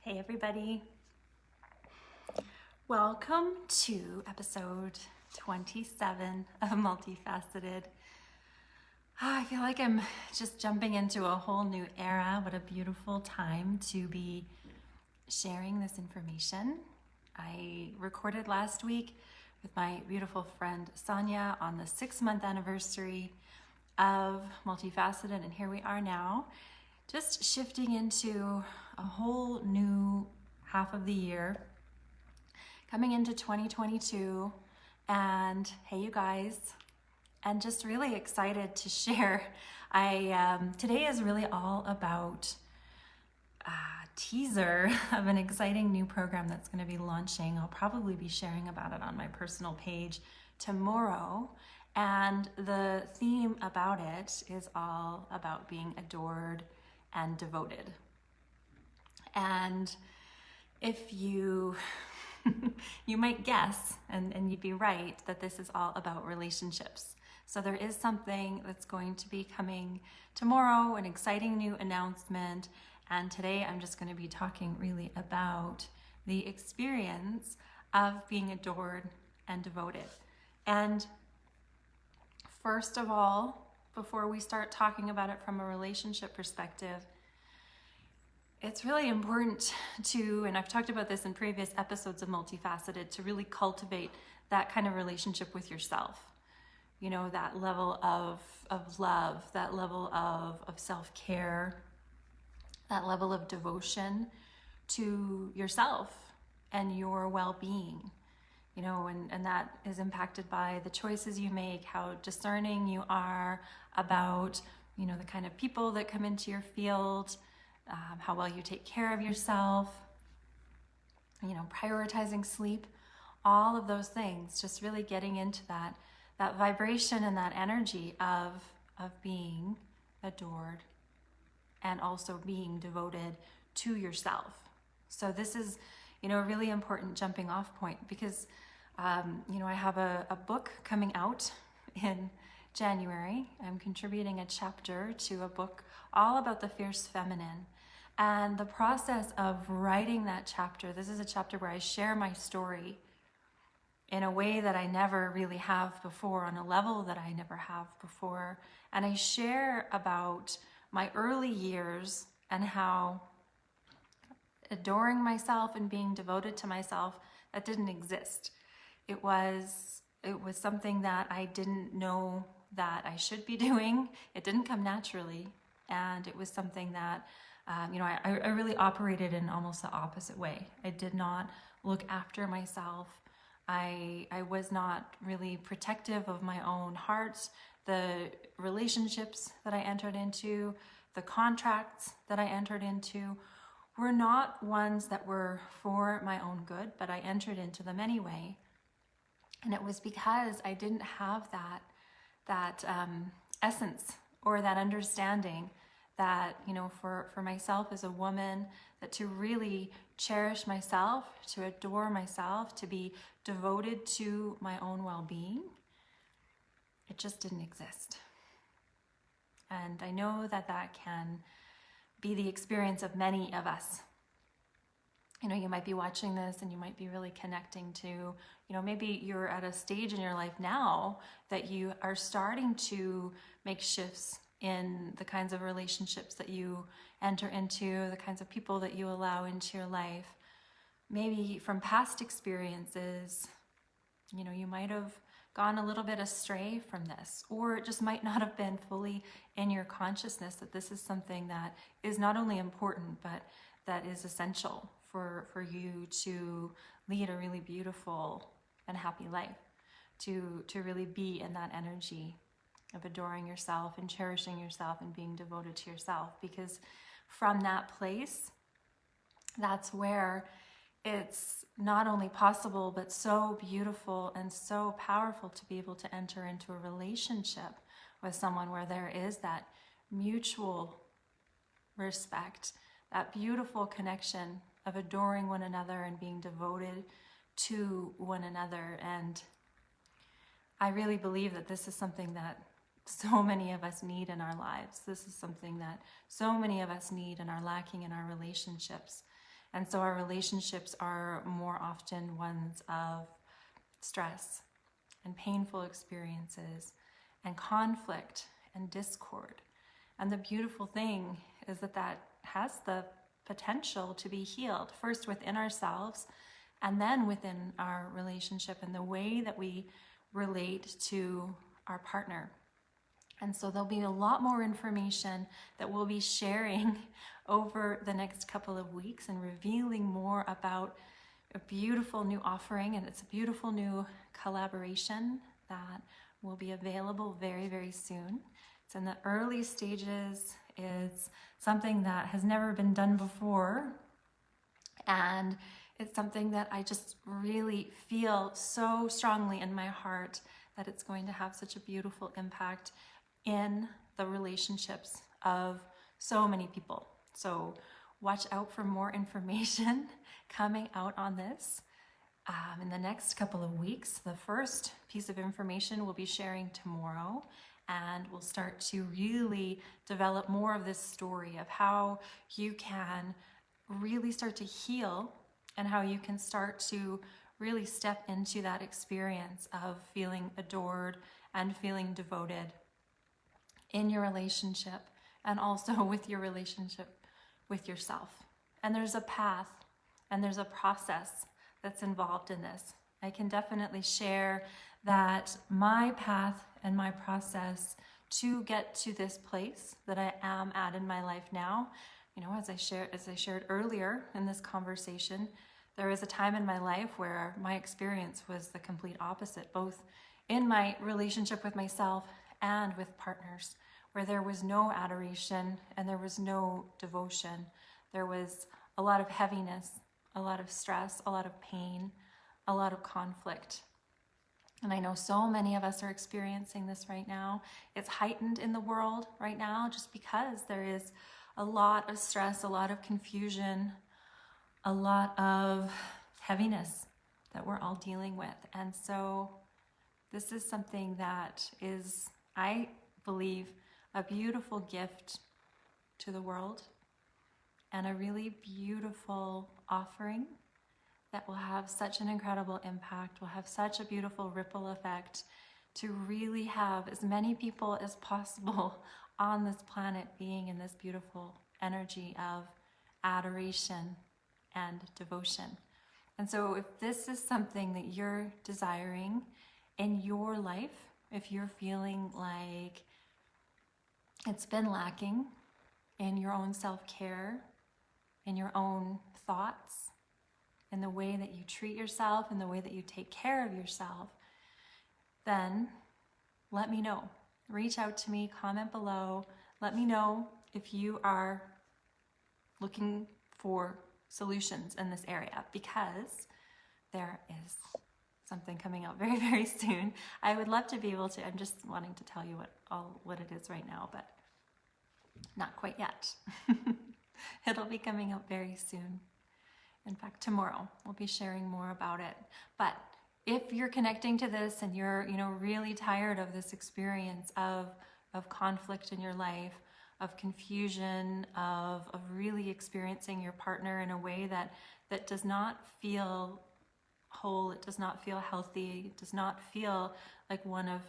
Hey everybody. Welcome to episode 27 of Multifaceted. I feel like I'm just jumping into a whole new era. What a beautiful time to be sharing this information. I recorded last week with my beautiful friend Sonia on the 6-month anniversary of Multifaceted, and here we are now, just shifting into a whole new half of the year, coming into 2022, and hey you guys, and just really excited to share. Today is really all about a teaser of an exciting new program that's going to be launching. I'll probably be sharing about it on my personal page tomorrow, and the theme about it is all about being adored and devoted. And if you you might guess, and you'd be right, that this is all about relationships. So there is something that's going to be coming tomorrow, an exciting new announcement. And today I'm just going to be talking really about the experience of being adored and devoted. And first of all, before we start talking about it from a relationship perspective, it's really important to, and I've talked about this in previous episodes of Multifaceted, to really cultivate that kind of relationship with yourself. You know, that level of love, that level of self-care, that level of devotion to yourself and your well-being. You know, and that is impacted by the choices you make, how discerning you are about, you know, the kind of people that come into your field, how well you take care of yourself, you know, prioritizing sleep, all of those things, just really getting into that vibration and that energy of being adored and also being devoted to yourself. So this is, you know, a really important jumping off point because, you know, I have a book coming out in January. I'm contributing a chapter to a book all about the fierce feminine. And the process of writing that chapter, this is a chapter where I share my story in a way that I never really have before, on a level that I never have before. And I share about my early years and how adoring myself and being devoted to myself, that didn't exist. It was something that I didn't know that I should be doing. It didn't come naturally. And it was something that, you know, I really operated in almost the opposite way. I did not look after myself. I was not really protective of my own heart. The relationships that I entered into, the contracts that I entered into were not ones that were for my own good, but I entered into them anyway. And it was because I didn't have that essence or that understanding that, you know, for myself as a woman, that to really cherish myself, to adore myself, to be devoted to my own well-being, it just didn't exist. And I know that can be the experience of many of us. You know, you might be watching this and you might be really connecting to, you know, maybe you're at a stage in your life now that you are starting to make shifts in the kinds of relationships that you enter into, the kinds of people that you allow into your life. Maybe from past experiences, you know, you might have gone a little bit astray from this, or it just might not have been fully in your consciousness that this is something that is not only important, but that is essential for you to lead a really beautiful and happy life, to really be in that energy of adoring yourself and cherishing yourself and being devoted to yourself. Because from that place, that's where it's not only possible, but so beautiful and so powerful to be able to enter into a relationship with someone where there is that mutual respect, that beautiful connection of adoring one another and being devoted to one another. And I really believe that this is something that so many of us need in our lives. This is something that so many of us need and are lacking in our relationships. And so our relationships are more often ones of stress and painful experiences and conflict and discord. And the beautiful thing is that that has the potential to be healed, first within ourselves and then within our relationship and the way that we relate to our partner. And so there'll be a lot more information that we'll be sharing over the next couple of weeks and revealing more about a beautiful new offering, and it's a beautiful new collaboration that will be available very, very soon. It's in the early stages. It's something that has never been done before, and it's something that I just really feel so strongly in my heart that it's going to have such a beautiful impact in the relationships of so many people. So watch out for more information coming out on this in the next couple of weeks. The first piece of information we'll be sharing tomorrow, and we'll start to really develop more of this story of how you can really start to heal and how you can start to really step into that experience of feeling adored and feeling devoted in your relationship, and also with your relationship with yourself. And there's a path and there's a process that's involved in this. I can definitely share that my path and my process to get to this place that I am at in my life now, as I shared earlier in this conversation, there was a time in my life where my experience was the complete opposite, both in my relationship with myself and with partners, where there was no adoration and there was no devotion. There was a lot of heaviness, a lot of stress, a lot of pain, a lot of conflict. And I know so many of us are experiencing this right now. It's heightened in the world right now just because there is a lot of stress, a lot of confusion, a lot of heaviness that we're all dealing with. And so this is something that is, I believe, a beautiful gift to the world and a really beautiful offering that will have such an incredible impact, will have such a beautiful ripple effect to really have as many people as possible on this planet being in this beautiful energy of adoration and devotion. And so if this is something that you're desiring in your life, if you're feeling like it's been lacking in your own self-care, in your own thoughts, in the way that you treat yourself, in the way that you take care of yourself, then let me know. Reach out to me, comment below. Let me know if you are looking for solutions in this area, because there is something coming out very, very soon. I would love to be able to, I'm just wanting to tell you what it is right now, but not quite yet. It'll be coming out very soon. In fact, tomorrow we'll be sharing more about it. But if you're connecting to this and you're, really tired of this experience of conflict in your life, of confusion, of really experiencing your partner in a way that does not feel whole, it does not feel healthy, it does not feel like one of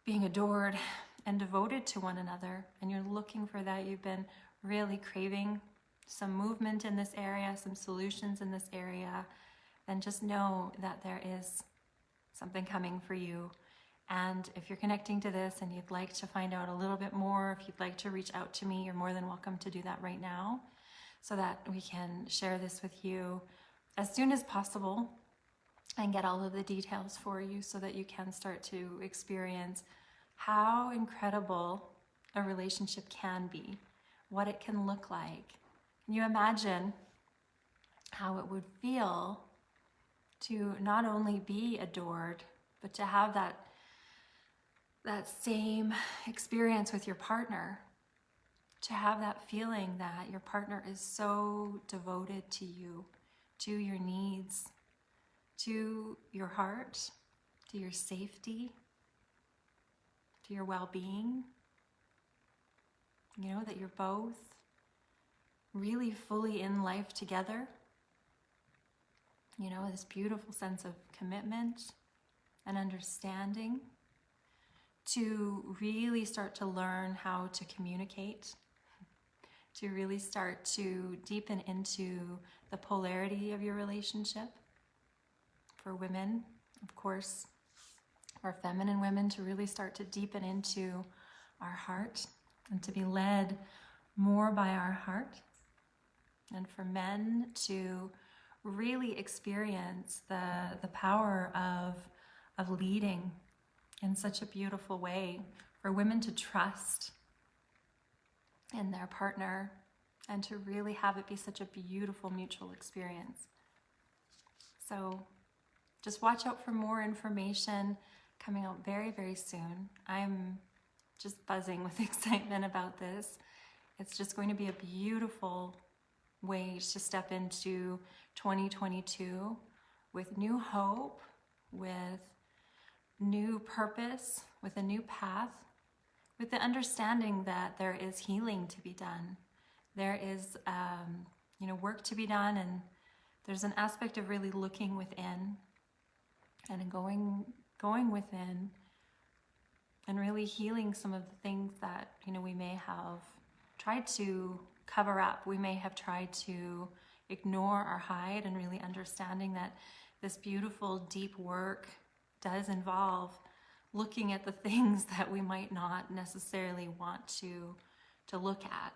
being adored and devoted to one another, and you're looking for that, you've been really craving some movement in this area, some solutions in this area, then just know that there is something coming for you. And if you're connecting to this and you'd like to find out a little bit more, if you'd like to reach out to me, you're more than welcome to do that right now so that we can share this with you as soon as possible and get all of the details for you so that you can start to experience how incredible a relationship can be, what it can look like. Can you imagine how it would feel to not only be adored, but to have that same experience with your partner, to have that feeling that your partner is so devoted to you, to your needs, to your heart, to your safety, to your well-being, that you're both really fully in life together. You know, this beautiful sense of commitment and understanding, to really start to learn how to communicate, to really start to deepen into the polarity of your relationship. For women, of course, or feminine women, to really start to deepen into our heart and to be led more by our heart. And for men to really experience the power of leading in such a beautiful way. For women to trust in their partner and to really have it be such a beautiful mutual experience. So just watch out for more information coming out very, very soon. I'm just buzzing with excitement about this. It's just going to be a beautiful way to step into 2022 with new hope, with new purpose, with a new path, with the understanding that there is healing to be done. There is, work to be done, and there's an aspect of really looking within and going within and really healing some of the things that, we may have tried to cover up. We may have tried to ignore or hide, and really understanding that this beautiful, deep work does involve looking at the things that we might not necessarily want to look at.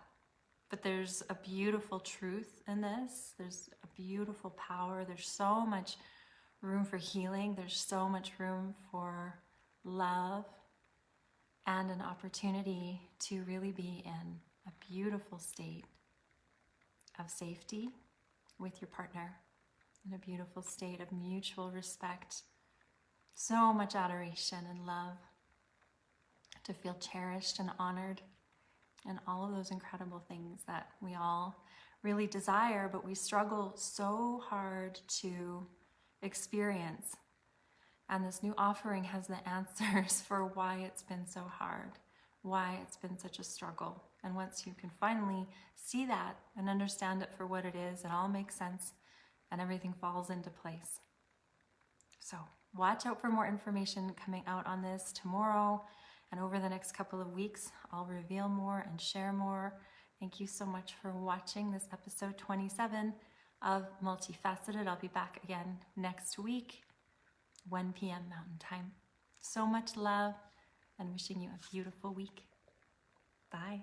But there's a beautiful truth in this. There's a beautiful power. There's so much room for healing. There's so much room for love and an opportunity to really be in a beautiful state of safety with your partner, in a beautiful state of mutual respect, so much adoration and love, to feel cherished and honored, and all of those incredible things that we all really desire, but we struggle so hard to experience. And this new offering has the answers for why it's been so hard, why it's been such a struggle. And once you can finally see that and understand it for what it is, it all makes sense and everything falls into place. So watch out for more information coming out on this tomorrow, and over the next couple of weeks, I'll reveal more and share more. Thank you so much for watching this episode 27 of Multifaceted. I'll be back again next week, 1 p.m. Mountain Time. So much love, and wishing you a beautiful week. Bye.